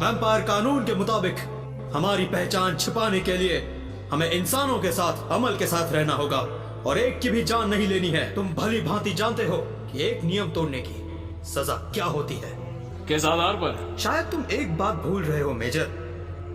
Vampire कानून के मुताबिक हमारी पहचान छिपाने के लिए हमें इंसानों के साथ अमल के साथ रहना होगा और एक की भी जान नहीं लेनी है। तुम भली भांति जानते हो कि एक नियम तोड़ने की सजा क्या होती है। किस आधार पर? शायद तुम एक बात भूल रहे हो मेजर,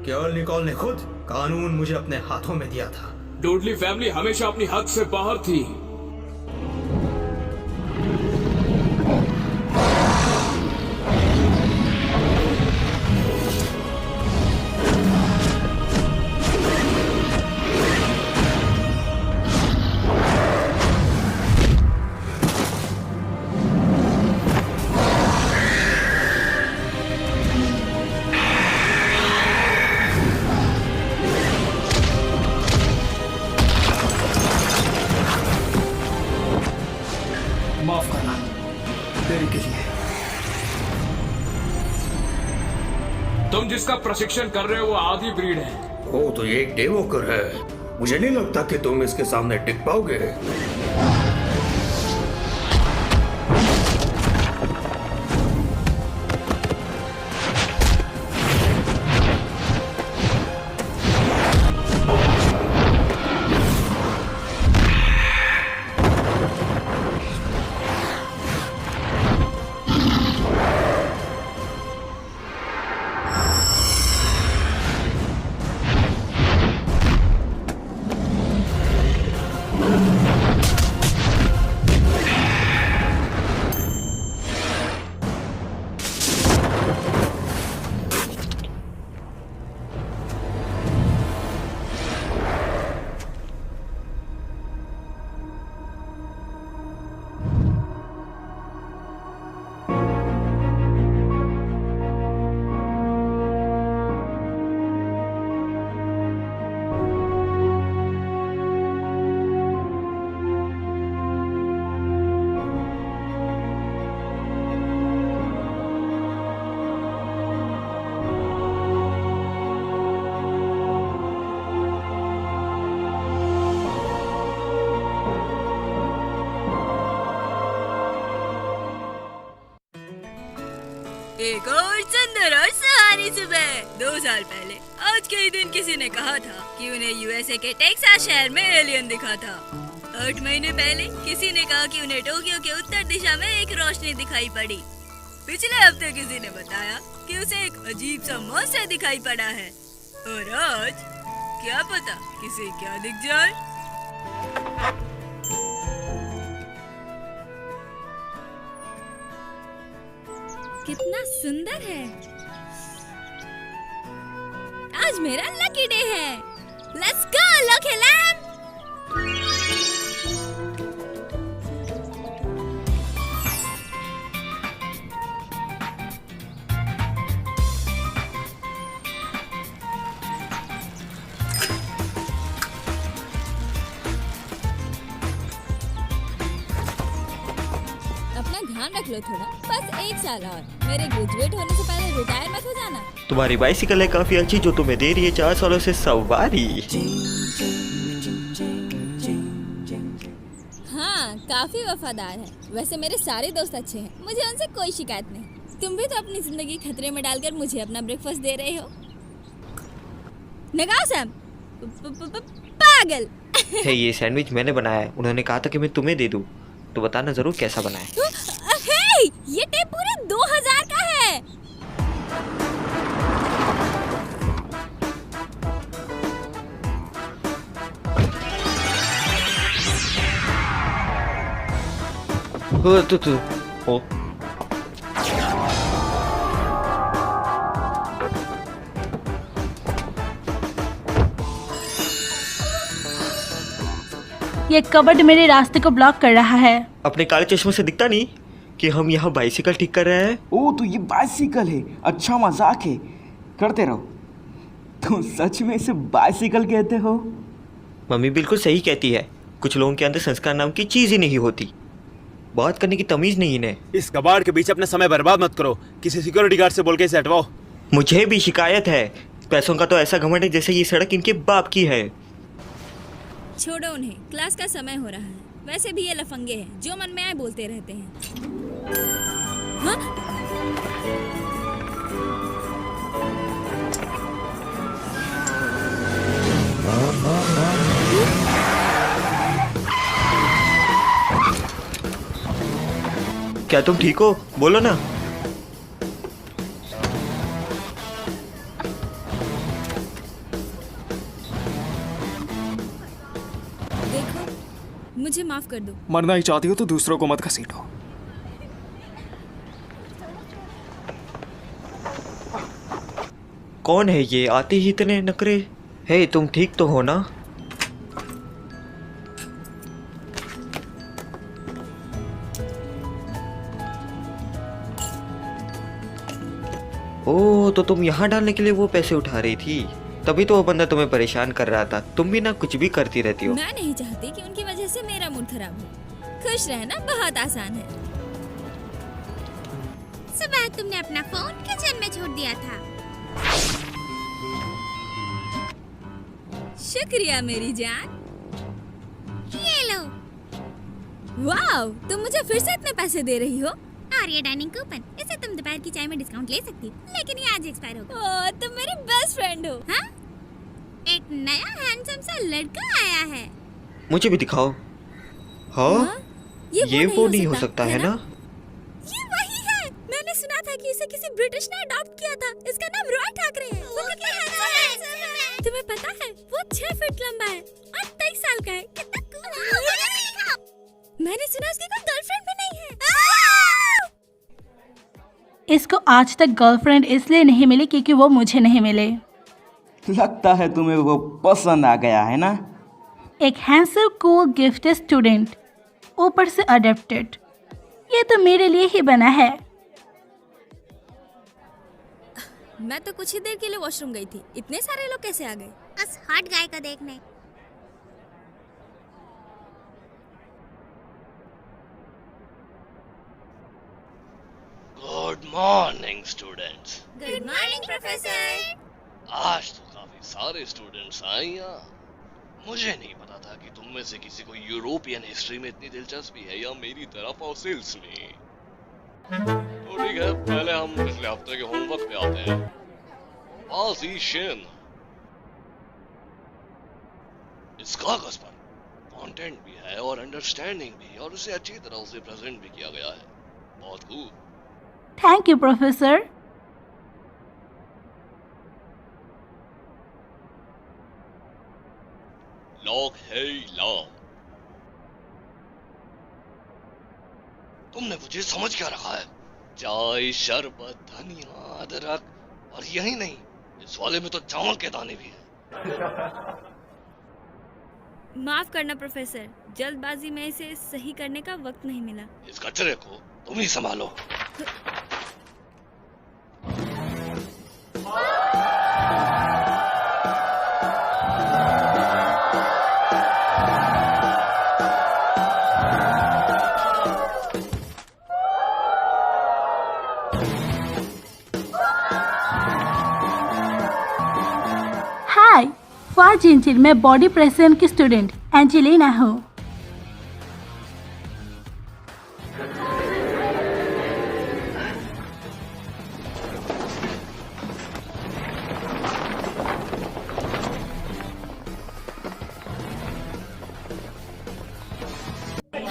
केवल निकोल ने खुद कानून मुझे अपने हाथों में दिया था। डुडली फैमिली हमेशा अपनी हद से बाहर थी। माफ करना देरी के लिए। तुम जिसका प्रशिक्षण कर रहे हो वो आधी ब्रीड है। वो तो ये एक डेवोकर है, मुझे नहीं लगता कि तुम इसके सामने टिक पाओगे। एक और सुंदर और सुहानी सुबह 2 साल पहले आज के ही दिन किसी ने कहा था कि उन्हें यूएसए के टेक्सास शहर में एलियन दिखा था। 8 महीने पहले किसी ने कहा कि उन्हें टोक्यो के उत्तर दिशा में एक रोशनी दिखाई पड़ी। पिछले हफ्ते किसी ने बताया कि उसे एक अजीब सा मॉन्स्टर दिखाई पड़ा है और आज क्या पता किसे क्या दिख जाए। कितना सुंदर है। आज मेरा लकी डे है। Let's go lucky lamp. अपना ध्यान रख लो थोड़ा, बस 1 साल और। मेरे ग्रेजुएट होने से पहले रिटायर मत हो जाना। तुम्हारी बाइसिकल है काफी अच्छी जो तुम्हें दे रही है 4 सालों से सवारी। हाँ, काफी वफादार है। वैसे मेरे सारे दोस्त अच्छे हैं, मुझे उनसे कोई शिकायत नहीं। तुम भी तो अपनी जिंदगी खतरे में डालकर मुझे अपना ब्रेकफास्ट दे रहे हो। नगाओ सैम, पागल। है ये सैंडविच मैंने बनाया है। उन्होंने कहा था कि मैं तुम्हें दे दूं, तो बताना जरूर कैसा बना है। हे, ये टेप पूरे 2000 का है। ओ ये कबर्ड मेरे रास्ते को ब्लॉक कर रहा है। अपने काले चश्मों से दिखता नहीं कि हम यहाँ बाइसिकल ठीक कर रहे हैं। ओ तो ये बाइसिकल है, अच्छा मजाक है, करते रहो। तुम सच में इसे बाइसिकल कहते हो? मम्मी बिल्कुल सही कहती है, कुछ लोगों के अंदर संस्कार नाम की चीज ही नहीं होती। बात करने की तमीज नहीं इन्हें। इस कबाड़ के बीच अपना समय बर्बाद मत करो, किसी सिक्योरिटी गार्ड से बोल के इसे हटवाओ। मुझे भी शिकायत है, पैसों का तो ऐसा घमंड है जैसे ये सड़क इनके बाप की है। छोड़ो उन्हें, क्लास का समय हो रहा है। वैसे भी ये लफंगे हैं, जो मन में आए बोलते रहते हैं। हाँ? क्या तुम ठीक हो? बोलो ना। देखो, मुझे माफ कर दो। मरना ही चाहती हो तो दूसरों को मत घसीटो। कौन है ये? आते ही इतने नखरे। हे, तुम ठीक तो हो ना? ओह, तो तुम यहाँ डालने के लिए वो पैसे उठा रही थी, तभी तो वो बंदा तुम्हें परेशान कर रहा था। तुम भी ना कुछ भी करती रहती हो। मैं नहीं चाहती कि उनकी वजह से मेरा मूड खराब हो। खुश रहना बहुत आसान है। सुबह तुमने अपना फोन किचन में छोड़ दिया था। शुक्रिया मेरी जान। ये लो। वाओ, तुम मुझे फिर से इतने पैसे दे रही हो? और ये डाइनिंग कूपन, इसे तुम दोपहर की चाय में डिस्काउंट ले सकती हो, लेकिन ये आज एक्सपायर होगा। ओह, तुम मेरी बेस्ट फ्रेंड हो। हाँ? एक नया हैंडसम सा लड़का आया है। मुझे भी दिखाओ। हाँ, हाँ? ये वो नहीं हो सकता है ना? ये वही है। मैंने सुना था कि इसे किसी ब्रिटिश ने अडॉप्ट किया था। इसका नाम रॉय ठाकरे है। वो कितना हैंडसम है। तुम्हें पता है वो 6 फीट लंबा है और 23 साल का है। कितना कूल है। मैंने सुना उसकी कोई गर्लफ्रेंड भी नहीं है। इसको आज तक गर्लफ्रेंड इसलिए नहीं मिली क्योंकि वो मुझे नहीं मिले। लगता है तुम्हें वो पसंद आ गया है ना? एक हैंडसम कूल गिफ्टेड स्टूडेंट, ऊपर से अडॉप्टेड। ये तो मेरे लिए ही बना है। मैं तो कुछ ही देर के लिए वॉशरूम गई थी। इतने सारे लोग कैसे आ गए? उस हॉट गाय को देखने। Good morning students. Good morning professor. आज तो काफी सारे स्टूडेंट्स आए यहाँ। मुझे नहीं पता था कि तुम में से किसी को यूरोपियन हिस्ट्री में इतनी दिलचस्पी है या मेरी तरह फॉसिल्स में। तो ठीक है, पहले हम पिछले हफ्ते के होमवर्क पे आते हैं। पाजीशन। इस कागज पर कंटेंट भी है और अंडरस्टैंडिंग भी, और उसे अच्छी तरह से प्रेजेंट भी किया गया है। बहुत खूब। Thank you professor. लॉक है लॉक। तुमने मुझे समझ क्या रखा है? चाय, शरबत, धनिया, अदरक, और यही नहीं, इस वाले में तो चावल के दाने भी हैं। माफ करना प्रोफेसर, जल्दबाजी में इसे सही करने का वक्त नहीं मिला। इस कचरे को तुम ही संभालो। हाय, फाजिंचिल, मैं बॉडी प्रेजेंट की स्टूडेंट एंजेलिना हूँ।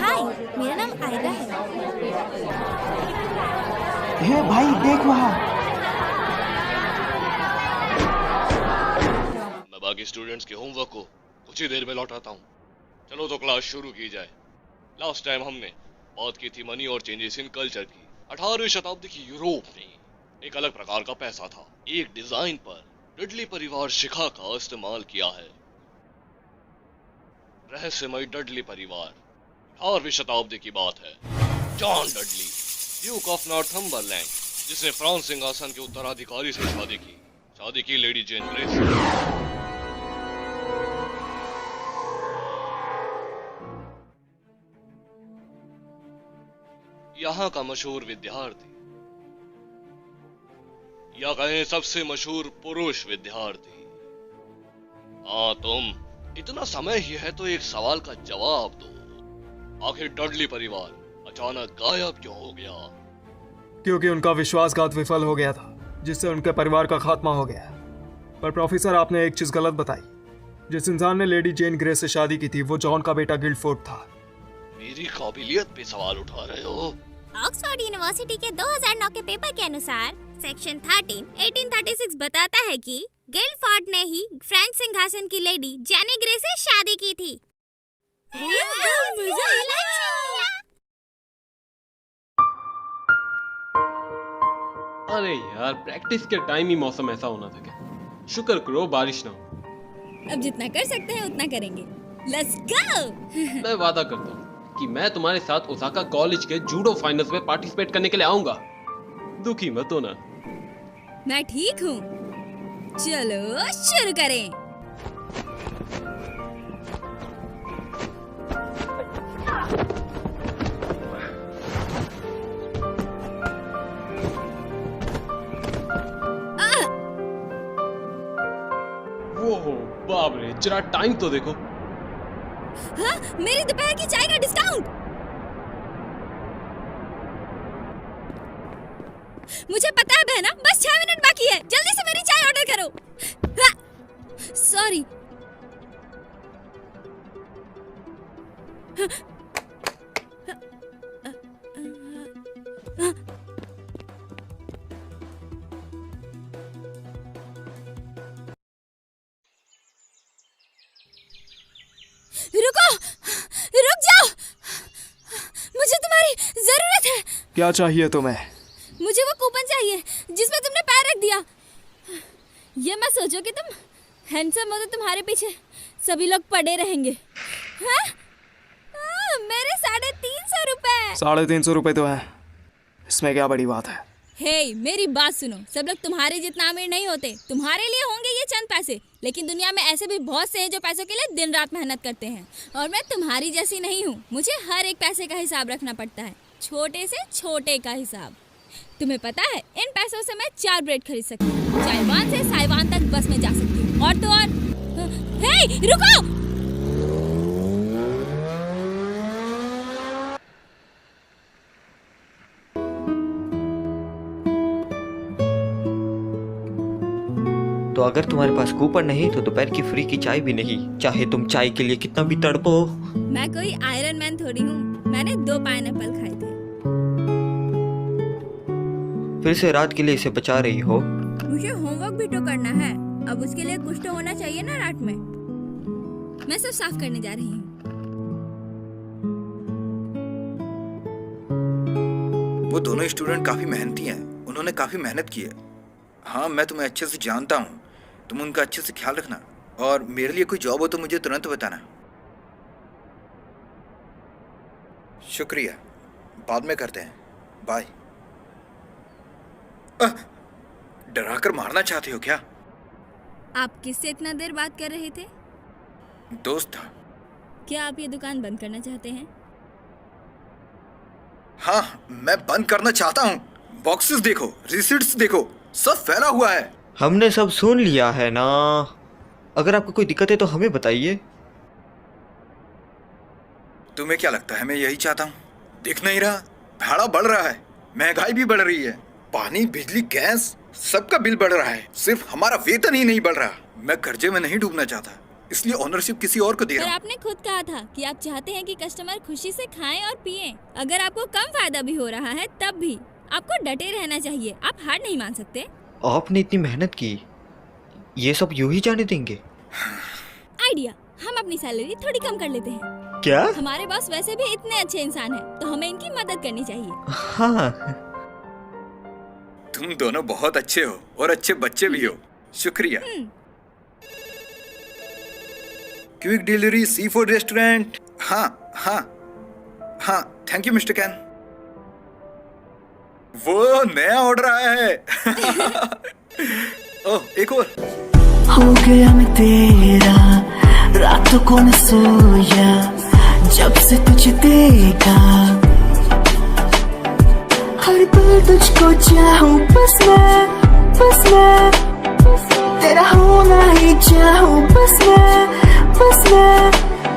हाय, मेरा नाम आयरा है। हे भाई, देख वहाँ। मैं बाकी स्टूडेंट्स के होमवर्क को कुछ ही देर में लौटाता हूँ। चलो तो क्लास शुरू की जाए। लास्ट टाइम हमने बात की थी मनी और चेंजेस इन कल्चर की। 18वीं शताब्दी की यूरोप में एक अलग प्रकार का पैसा था। एक डिजाइन पर डडली परिवार शिखा का इस्तेमाल किया है। रहस्यमय डडली परिवार। 18वीं शताब्दी की बात है। John Dudley, Duke of Northumberland, जिसने फ्रांस सिंहासन के उत्तराधिकारी से शादी की लेडी जेन ग्रेस। यहाँ का मशहूर विद्यार्थी, या कहें सबसे मशहूर पुरुष विद्यार्थी। हाँ तुम, इतना समय ही है तो एक सवाल का जवाब दो। आखिर डडली परिवार अचानक गायब क्यों हो गया? क्योंकि उनका विश्वासघात विफल हो गया था, जिससे उनके परिवार का खात्मा हो गया। पर प्रोफेसर, आपने एक चीज गलत बताई। जिस इंसान ने लेडी जेन ग्रे से शादी की थी वो जॉन का बेटा गिल्डफोर्ड था। मेरी काबिलियत पे सवाल उठा रहे हो? ऑक्सफोर्ड यूनिवर्सिटी के 2009 के पेपर के अनुसार सेक्शन 13 1836 बताता है कि गिल्डफोर्ड ने ही फ्रेंच सिंहासन की लेडी जेनी ग्रे से शादी की थी। अरे यार, प्रैक्टिस के टाइम ही मौसम ऐसा होना था क्या? शुक्र करो बारिश ना हो। अब जितना कर सकते हैं उतना करेंगे। Let's go. मैं वादा करता हूँ कि मैं तुम्हारे साथ ओसाका कॉलेज के जूडो फाइनल्स में पार्टिसिपेट करने के लिए आऊंगा। दुखी मत होना। मैं ठीक हूँ। चलो शुरू करें। ओहो बाप रे, जरा टाइम तो देखो। हाँ, मेरी दोपहर की चाय का डिस्काउंट। मुझे पता है बहना, बस 6 मिनट बाकी है। जल्दी से मेरी चाय ऑर्डर करो। सॉरी। रुको, रुक जाओ। मुझे तुम्हारी जरूरत है। क्या चाहिए तुम्हें? मुझे वो कूपन चाहिए जिसमें तुमने पैर रख दिया। ये मत सोचो कि तुम हैंडसम हो तो तुम्हारे पीछे सभी लोग पड़े रहेंगे। हाँ? मेरे 350 रुपए। 350 रुपए तो है, इसमें क्या बड़ी बात है? हे, मेरी बात सुनो। सब लोग तुम्हारे जितना अमीर नहीं होते। तुम्हारे लिए होंगे ये चंद पैसे, लेकिन दुनिया में ऐसे भी बहुत से हैं जो पैसों के लिए दिन रात मेहनत करते हैं। और मैं तुम्हारी जैसी नहीं हूँ। मुझे हर एक पैसे का हिसाब रखना पड़ता है, छोटे से छोटे का हिसाब। तुम्हें पता है, इन पैसों से मैं 4 ब्रेड खरीद सकती हूँ। चाइवान से साइवान तक बस में जा सकती हूँ। और तो और। हे, रुको। तो अगर तुम्हारे पास कूपन नहीं तो दोपहर की फ्री की चाय भी नहीं, चाहे तुम चाय के लिए कितना भी तड़पो। मैं कोई आयरन मैन थोड़ी हूँ। मैंने 2 पाइनएप्पल खाए थे। फिर से रात के लिए इसे बचा रही हो। मुझे होमवर्क भी तो करना है। अब उसके लिए कुछ तो होना चाहिए ना रात में। मैं सब साफ करने जा रही हूँ। वो दोनों स्टूडेंट काफी मेहनती हैं। उन्होंने काफी मेहनत की है। हाँ, मैं तुम्हें अच्छे से जानता हूँ। तुम उनका अच्छे से ख्याल रखना, और मेरे लिए कोई जॉब हो तो मुझे तुरंत बताना। शुक्रिया, बाद में करते हैं। बाय। डराकर मारना चाहते हो क्या? आप किससे इतना देर बात कर रहे थे? दोस्त था। क्या आप ये दुकान बंद करना चाहते हैं? हाँ, मैं बंद करना चाहता हूँ। बॉक्सेस देखो, रिसीट्स देखो, सब फैला हुआ है। हमने सब सुन लिया है ना। अगर आपको कोई दिक्कत है तो हमें बताइए। तुम्हें क्या लगता है मैं यही चाहता हूँ? दिख नहीं रहा? भाड़ा बढ़ रहा है, महंगाई भी बढ़ रही है, पानी, बिजली, गैस, सबका बिल बढ़ रहा है। सिर्फ हमारा वेतन ही नहीं बढ़ रहा। मैं कर्जे में नहीं डूबना चाहता, इसलिए ओनरशिप किसी और को दे रहा हूँ। आपने खुद कहा था कि आप चाहते हैं कि कस्टमर खुशी से खाएं और पिएं। अगर आपको कम फायदा भी हो रहा है तब भी आपको डटे रहना चाहिए। आप हार नहीं मान सकते। आपने इतनी मेहनत की, ये सब यूं ही जाने देंगे? आइडिया, हम अपनी सैलरी थोड़ी कम कर लेते हैं। क्या? हमारे बॉस वैसे भी इतने अच्छे इंसान हैं, तो हमें इनकी मदद करनी चाहिए। हाँ। तुम दोनों बहुत अच्छे हो और अच्छे बच्चे भी हो। शुक्रिया। Quick delivery sea food restaurant. हाँ हाँ हाँ, थैंक यू मिस्टर कैन। वो नया ऑर्डर आया है। ओह, एक और। हो गया मैं तेरा, रातों को न सोया जब से तुझे देखा। हर पल तुझको चाहूं, बस मैं तेरा होना ही चाहूं, बस मैं